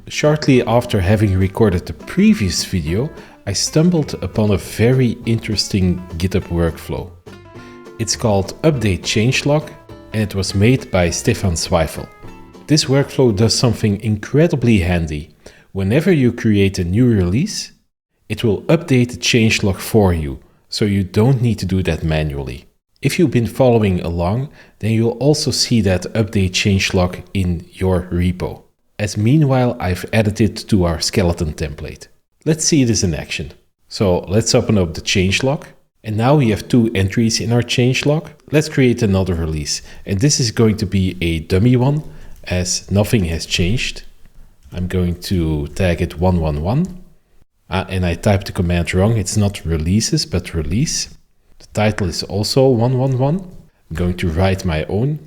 Shortly after having recorded the previous video, I stumbled upon a very interesting GitHub workflow. It's called Update Changelog and it was made by Stefan Zweifel. This workflow does something incredibly handy. Whenever you create a new release, it will update the changelog for you, so you don't need to do that manually. If you've been following along, then you'll also see that update changelog in your repo. As meanwhile, I've added it to our skeleton template. Let's see this in action. So let's open up the changelog. And now we have two entries in our changelog. Let's create another release. And this is going to be a dummy one, as nothing has changed. I'm going to tag it 111. And I typed the command wrong. It's not releases, but release. The title is also 111. I'm going to write my own.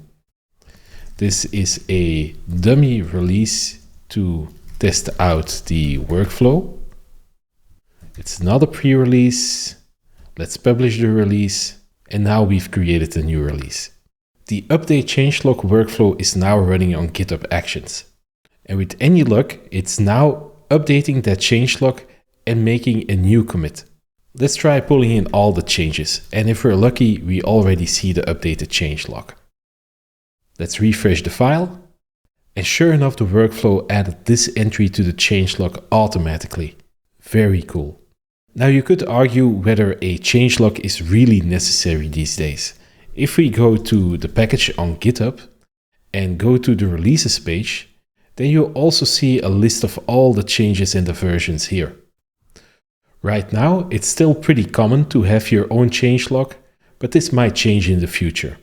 This is a dummy release to test out the workflow. It's not a pre-release. Let's publish the release. And now we've created a new release. The update changelog workflow is now running on GitHub Actions. And with any luck, it's now updating that changelog and making a new commit. Let's try pulling in all the changes. And if we're lucky, we already see the updated changelog. Let's refresh the file. And sure enough, the workflow added this entry to the changelog automatically. Very cool. Now you could argue whether a changelog is really necessary these days. If we go to the package on GitHub and go to the releases page, then you'll also see a list of all the changes in the versions here. Right now, it's still pretty common to have your own changelog, but this might change in the future.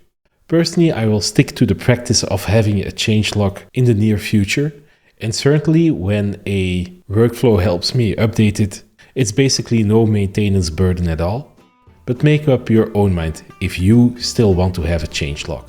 Personally, I will stick to the practice of having a changelog in the near future, and certainly when a workflow helps me update it, it's basically no maintenance burden at all. But make up your own mind if you still want to have a changelog.